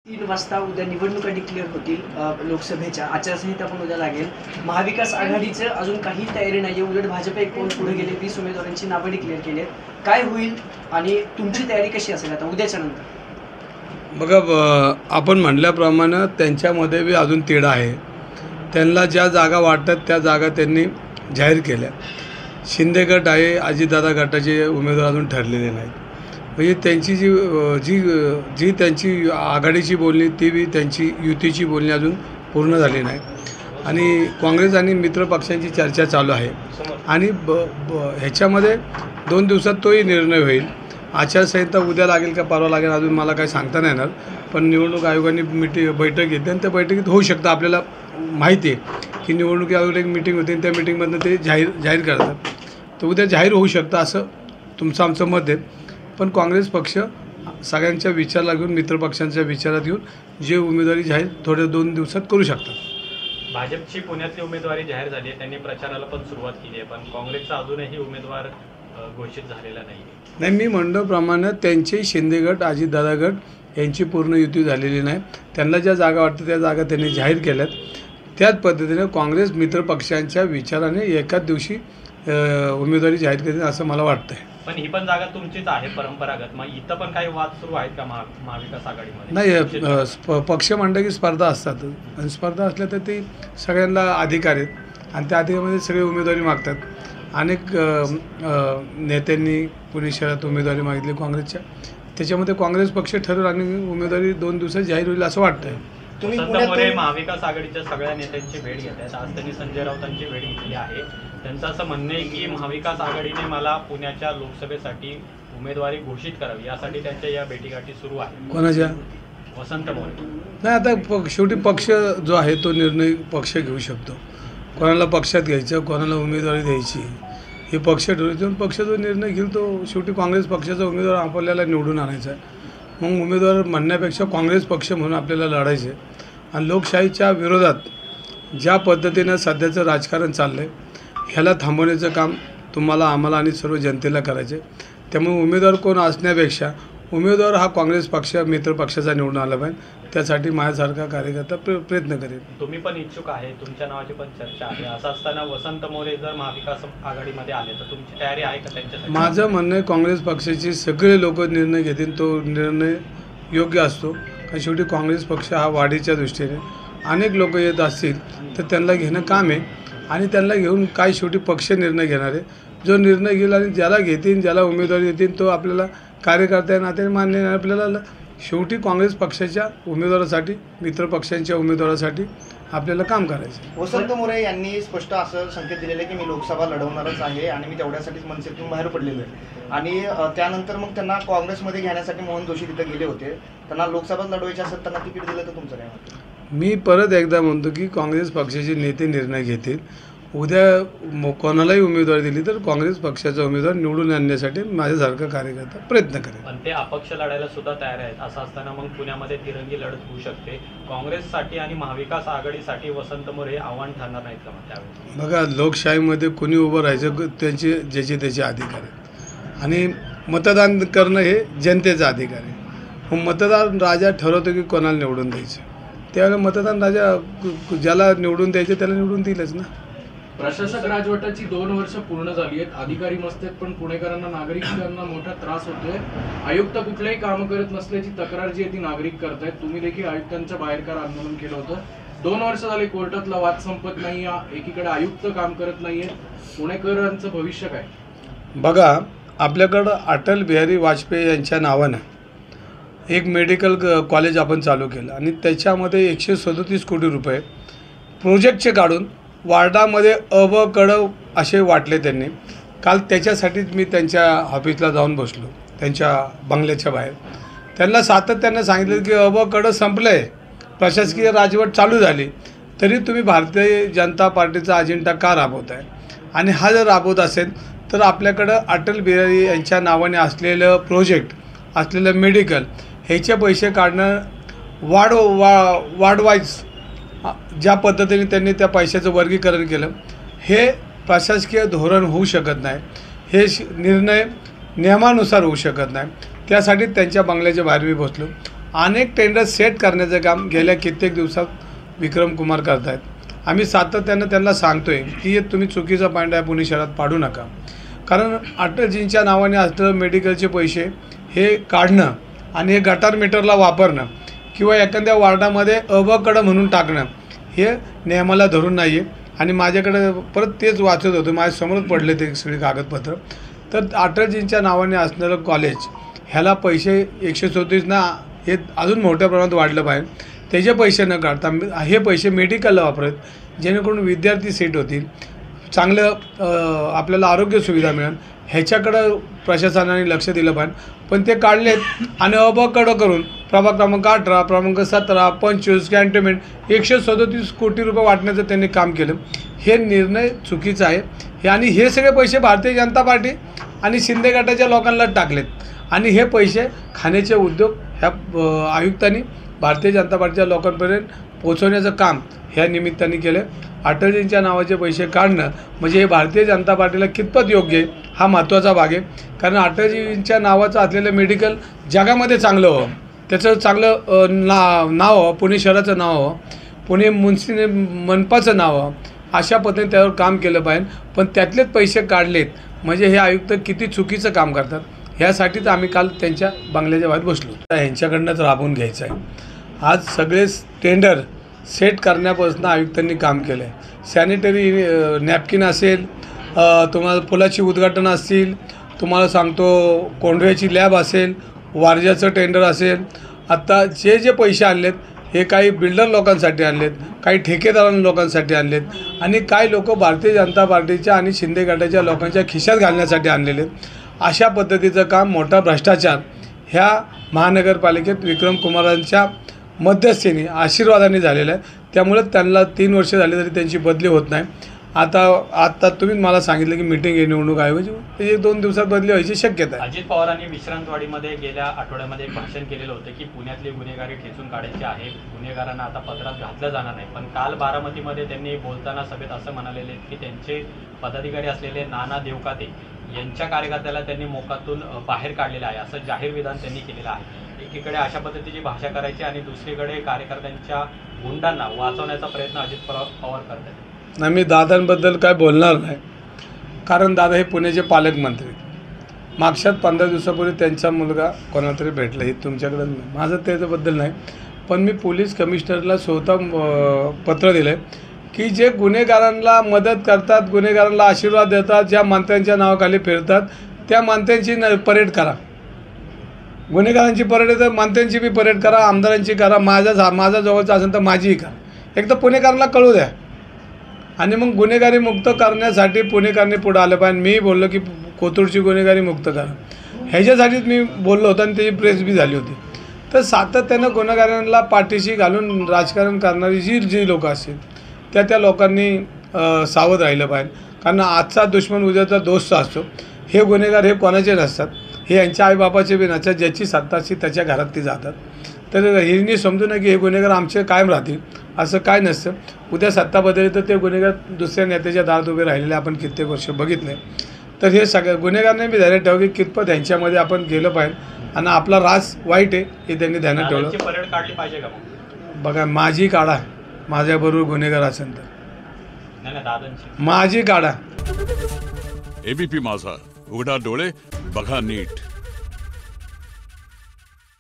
3 वाजता उद्या निवडणुका डिक्लेअर होतील लोकसभेच्या. आचारसंहिता पण उद्या लागेल. महाविकास आघाडीचं अजून काही तयारी नाही आहे. उलट भाजप एक पाऊल पुढे गेले, 20 उमेदवारांची नावं डिक्लेअर केली आहेत. काय होईल आणि तुमची तयारी कशी असेल आता उद्याच्या नंतर? बघा, आपण म्हटल्याप्रमाणे त्यांच्यामध्ये बी अजून तिढा आहे. त्यांना ज्या जागा वाटतात त्या जागा त्यांनी जाहीर केल्या. शिंदे गट आहे, अजितदादा गटाचे उमेदवार अजून ठरलेले नाहीत. म्हणजे त्यांची जी त्यांची आघाडीची बोलणी ती बी त्यांची युतीची बोलणी अजून पूर्ण झाली नाही. आणि काँग्रेस आणि मित्र पक्षांची चर्चा चालू आहे. आणि ह्याच्यामध्ये 2 दिवसात तोही निर्णय होईल. आचारसंहिता उद्या लागेल का परवा लागेल अजून मला काही सांगता नाही येणार. पण निवडणूक आयोगाने बैठक घेतली आणि त्या बैठकीत होऊ शकतं. आपल्याला माहिती आहे की निवडणूक आयोग एक मिटिंग होती आणि त्या मिटिंगमधनं ते जाहीर करतात. तर उद्या जाहीर होऊ शकतं असं आमचं मत आहे. पण काँग्रेस पक्ष सगळ्यांच्या विचाराला घेऊन, मित्रपक्षांच्या विचारात घेऊन जे उमेदवारी जाहीर थोड्या 2 दिवसात करू शकतात. भाजपची पुण्यातली उमेदवारी जाहीर झाली आहे, त्यांनी प्रचाराला पण सुरुवात केली आहे, पण काँग्रेसचा अजूनही उमेदवार घोषित झालेला नाही. मी म्हणण्याप्रमाणे त्यांचे शिंदे गट, अजितदादा गट यांची पूर्ण युती झालेली नाही. त्यांना ज्या जागा वाटतं त्या जागा त्यांनी जाहीर केल्यात. त्याच पद्धतीने काँग्रेस मित्रपक्षांच्या विचाराने एकाच दिवशी उमेदवारी जाहीर करतील असं मला वाटतं आहे. पण ही पण जागा तुमचीच आहे परंपरागत. मग इथं पण काही वाद सुरू आहेत का महाविकास आघाडीमध्ये? नाही, पक्ष म्हणलं की स्पर्धा असतात आणि स्पर्धा असल्या तर ती सगळ्यांना अधिकार आहेत आणि त्या अधिकारामध्ये सगळे उमेदवारी मागतात. अनेक नेत्यांनी पुणे शहरात उमेदवारी मागितली काँग्रेसच्या. त्याच्यामध्ये काँग्रेस पक्ष ठरवलं आणि उमेदवारी 2 दिवसात जाहीर होईल असं वाटतंय. मोरे महाविकास आघाडीच्या सगळ्या नेत्यांची भेट घेत आहेत. आज त्यांनी संजय राऊतांची भेट घेतली आहे. त्यांचं असं म्हणणं आहे की महाविकास आघाडीने मला पुण्याच्या लोकसभेसाठी उमेदवारी घोषित करावी, यासाठी त्यांच्या या भेटीगाठी सुरू आहे. कोणाच्या? वसंत मोरे. नाही, आता शेवटी पक्ष जो आहे तो निर्णय पक्ष घेऊ शकतो. कोणाला पक्षात घ्यायचं, कोणाला उमेदवारी द्यायची हे पक्ष ठरवतो. पक्ष जो निर्णय घेईल तो शेवटी काँग्रेस पक्षाचा उमेदवार आपल्याला निवडून आणायचा आहे. मग उमेदवार म्हणण्यापेक्षा काँग्रेस पक्ष म्हणून आपल्याला लढायचे. आणि लोकशाहीच्या विरोधात ज्या पद्धतीनं सध्याचं राजकारण चाललं आहे ह्याला थांबवण्याचं काम तुम्हाला, आम्हाला आणि सर्व जनतेला करायचं आहे. त्यामुळे उमेदवार कोण असण्यापेक्षा उमेदवार हा काँग्रेस पक्ष मित्र पक्षाचा निवडून आला पाहिजे. त्यासाठी माझ्यासारखा कार्यकर्ता प्रयत्न करेल. तुम्ही पण इच्छुक आहे, तुमच्या नावाची पण चर्चा आहे. असं असताना वसंत मोरे जर महाविकास आघाडीमध्ये आले तर तुमची तयारी आहे का त्यांच्यासाठी? माझं म्हणणं आहे काँग्रेस पक्षाचे सगळे लोक निर्णय घेतील तो निर्णय योग्य असतो. कारण शेवटी काँग्रेस पक्ष हा वाढीच्या दृष्टीने अनेक लोक येत असतील तर त्यांना घेणं काम आहे. आणि त्यांना घेऊन काय शेवटी पक्ष निर्णय घेणार आहे. जो निर्णय घेईल आणि ज्याला घेतील, ज्याला उमेदवारी देतील तो आपल्याला कार्यकर्त्या नात्याने मान्य नाही. आपल्याला शेवटी काँग्रेस पक्षाच्या उमेदवारासाठी, मित्रपक्षांच्या उमेदवारासाठी आपल्याला काम करायचं. वसंत मोरे यांनी स्पष्ट असं संकेत दिलेलं आहे की मी लोकसभा लढवणारच आहे आणि मी तेवढ्यासाठीच मनसेतून बाहेर पडलेलो आहे. आणि त्यानंतर मग त्यांना काँग्रेसमध्ये घेण्यासाठी मोहन जोशी तिथे गेले होते. त्यांना लोकसभा लढवायची असत, त्यांना तिकीट दिलं तर तुमचं काय म्हणतं? मी परत एकदा म्हणतो की काँग्रेस पक्षाचे नेते निर्णय घेतील. उद्या कोणालाही उमेदवारी दिली तर काँग्रेस पक्षाचा उमेदवार निवडून आणण्यासाठी माझ्यासारखा कार्यकर्ता प्रयत्न करेल. पण ते अपक्ष लढायला सुद्धा तयार आहेत. असं असताना मग पुण्यामध्ये तिरंगी लढत होऊ शकते. काँग्रेससाठी आणि महाविकास आघाडीसाठी वसंत मोरे आव्हान ठरणार नाहीत का मग त्यावेळी? बघा, लोकशाहीमध्ये कुणी उभं राहायचं त्यांचे ज्याचे अधिकार आहेत आणि मतदान करणं हे जनतेचा अधिकार आहे. मग मतदान राजा ठरवतो की कोणाला निवडून द्यायचं. त्यावेळेला मतदान राजा ज्याला निवडून द्यायचं त्याला निवडून दिलंच ना. प्रशासक राजवटाची 2 वर्ष पूर्ण झाली आहेत. अधिकारी मस्त आहेत पण पुणेकरांना, नागरिकांना मोठा त्रास होतोय. आयुक्त कुठलेही काम करत नसल्याची तक्रार जी आहे ती नागरिक करतायत. तुम्ही देखील आयुक्तांच्या बाहेरकार आंदोलन केलं होतं. 2 वर्ष झाले कोर्टातला वाद संपत नाही. एकीकडे आयुक्त काम करत नाहीये. पुणेकरांचं भविष्य काय? बघा, आपल्याकडं अटल बिहारी वाजपेयी यांच्या नावानं एक मेडिकल कॉलेज आपण चालू केलं आणि त्याच्यामध्ये 137 कोटी रुपये प्रोजेक्टचे काढून वार्डामध्ये कडव असे वाटले त्यांनी. काल त्याच्यासाठीच मी त्यांच्या ऑफिसला जाऊन बसलो, त्यांच्या बंगल्याच्या बाहेर. त्यांना सातत्यानं सांगितलं की कडं संपलं आहे, प्रशासकीय राजवट चालू झाली, तरी तुम्ही भारतीय जनता पार्टीचा अजेंडा का राबवत आहे? आणि हा जर राबवत असेल तर आपल्याकडं अटल बिहारी यांच्या नावाने असलेलं प्रोजेक्ट, असलेलं मेडिकल ह्याचे पैसे काढणं वाढवायच ज्या पद्धतीने त्यांनी त्या पैशाचं वर्गीकरण केलं हे प्रशासकीय धोरण होऊ शकत नाही. हे निर्णय नियमानुसार होऊ शकत नाही. त्यासाठी त्यांच्या बंगल्याच्या बाहेर मी बसलो. अनेक टेंडर सेट करण्याचं काम गेल्या कित्येक दिवसात विक्रम कुमार करत आहेत. आम्ही सातत्यानं त्यांना सांगतो आहे की हे तुम्ही चुकीचा पांडा पुणे शहरात पाडू नका. कारण अटलजींच्या नावाने असलेलं मेडिकलचे पैसे हे काढणं आणि हे गटार मीटरला वापरणं किंवा एखाद्या वार्डामध्ये अबकडं म्हणून टाकणं हे नियमाला धरून नाही आहे. आणि माझ्याकडे परत तेच वाचत होतं, माझ्यासमोरच पडले ते सगळे कागदपत्र. तर अटलजींच्या नावाने असणारं कॉलेज ह्याला पैसे 137 ना हे अजून मोठ्या प्रमाणात वाढलं पाहिजे. त्याचे पैसे न काढता हे पैसे मेडिकलला वापरत जेणेकरून विद्यार्थी सेट होतील, चांगलं आपल्याला आरोग्य सुविधा मिळेल ह्याच्याकडं प्रशासनाने लक्ष दिलं पाहिजे. पण ते काढलेत आणि अबकडं करून प्रभाग क्रमांक 18, क्रमांक 17, 25 कॅन्टोन्मेंट 137 कोटी रुपये वाटण्याचं त्यांनी काम केलं. हे निर्णय चुकीचा आहे. आणि हे सगळे पैसे भारतीय जनता पार्टी आणि शिंदे गटाच्या लोकांना टाकलेत आणि हे पैसे खाण्याचे उद्योग ह्या आयुक्तांनी भारतीय जनता पार्टीच्या लोकांपर्यंत पोहोचवण्याचं काम ह्या निमित्ताने केलं. अटलजींच्या नावाचे पैसे काढणं म्हणजे हे भारतीय जनता पार्टीला कितपत योग्य आहे हा महत्त्वाचा भाग आहे. कारण अटलजींच्या नावाचं असलेलं मेडिकल जगामध्ये चांगलं व्हावं, त्याचं चांगलं नाव व्हावं, पुणे शहराचं नाव व्हावं, पुणे मनपाचं नाव व्हावं, अशा पद्धतीने त्यावर काम केलं पाहिजे. पण त्यातलेच पैसे काढलेत म्हणजे हे आयुक्त किती चुकीचं काम करतात. ह्यासाठीच आम्ही काल त्यांच्या बंगल्याच्या बाहेर बसलो. ह्यांच्याकडनंच राबवून घ्यायचं आहे. आज सगळे टेंडर सेट करण्यापासून आयुक्तांनी काम केलं आहे. सॅनिटरी नॅपकिन असेल, तुम्हाला पुलाची उद्घाटन असतील, तुम्हाला सांगतो कोंढव्याची लॅब असेल, वारज्याचं टेंडर असेल. आत्ता जे पैसे आणलेत हे काही बिल्डर लोकांसाठी आणलेत, काही ठेकेदार लोकांसाठी आणलेत आणि काही लोक भारतीय जनता पार्टीच्या आणि शिंदे गटाच्या लोकांच्या खिशात घालण्यासाठी आणलेले आहेत. अशा पद्धतीचं काम, मोठा भ्रष्टाचार ह्या महानगरपालिकेत विक्रम कुमारांच्या मध्यस्थीने आशीर्वादाने झालेलं आहे. त्यामुळे त्यांना 3 वर्ष झाली तरी त्यांची बदली होत नाही. आता तुम्ही मला सांगितलं की मीटिंग आहे निवडणूक आयोगाची, 1-2 दिवसात बदली व्हायची शक्यता आहे. अजित पवारांनी विश्रांतवाडीमध्ये गेल्या आठवड्यामध्ये एक भाषण केलेलं होतं की पुण्यातली गुन्हेगारी ठेचून काढायची आहे, गुन्हेगारांना आता पदरात घातलं जाणार नाही. पण काल बारामतीमध्ये त्यांनी बोलताना सभेत असं म्हणालेले की त्यांचे पदाधिकारी असलेले नाना देवकाते यांच्या कार्यकर्त्याला त्यांनी मोकातून बाहेर काढलेलं आहे, असं जाहीर विधान त्यांनी केलेलं आहे. एकीकडे अशा पद्धतीची भाषा करायची आणि दुसरीकडे कार्यकर्त्यांच्या गुंडांना वाचवण्याचा प्रयत्न अजित पवार करतात. नाही, मी दादांबद्दल काय बोलणार नाही, कारण दादा हे पुण्याचे पालकमंत्री. मागच्याच 15 दिवसापूर्वी त्यांचा मुलगा कोणाला तरी भेटला, हे तुमच्याकडे नाही, माझं त्याच्याबद्दल नाही. पण मी पोलीस कमिशनरला स्वतः पत्र दिलं आहे की जे गुन्हेगारांना मदत करतात, गुन्हेगारांना आशीर्वाद देतात, ज्या मंत्र्यांच्या नावाखाली फिरतात त्या मंत्र्यांची परेड करा. गुन्हेगारांची परेड आहे तर मंत्र्यांची बी परेड करा, आमदारांची करा, माझा जवळचा असेल तर माझीही करा. एकदा पुणेकरांना कळू द्या. आणि मग गुन्हेगारी मुक्त करण्यासाठी पुणेकरांनी पुढं आलं पाहिजे. मी बोललो की कोथरूडची गुन्हेगारी मुक्त करा, ह्याच्यासाठीच मी बोललो होतो आणि त्याची प्रेस बी झाली होती. तर सातत्यानं गुन्हेगारांना पाठीशी घालून राजकारण करणारी जी लोकं असतील त्या लोकांनी सावध राहिलं पाहिजे. कारण आजचा दुश्मन उद्याचा दोस्त असतो. हे गुन्हेगार हे कोणाचे नसतात, हे यांच्या आईबापाचे बी नसतात. ज्याची सत्ता असते त्याच्या घरात ते जातात. तर हिरनी समजू नये की हे गुन्हेगार आमचे कायम राहतील, असं काय नसतं. उद्या सत्ता बदलली तर ते गुन्हेगार दुसऱ्या नेत्याच्या दारात उभे राहिलेले आपण कित्येक वर्ष बघितले. तर हे सगळं गुन्हेगारांनी बी ध्यानात ठेवा की कितपत यांच्यामध्ये आपण गेलं पाहिजे आणि आपला राज वाईट आहे हे त्यांनी ध्यानात ठेवलं. परेड काढली पाहिजे का मग? बघा, माझी काढा, माझ्याबरोबर गुन्हेगार असेल तर नाही दादांची माझी काढा. एबीपी माझा, उघडा डोळे बघा नीट.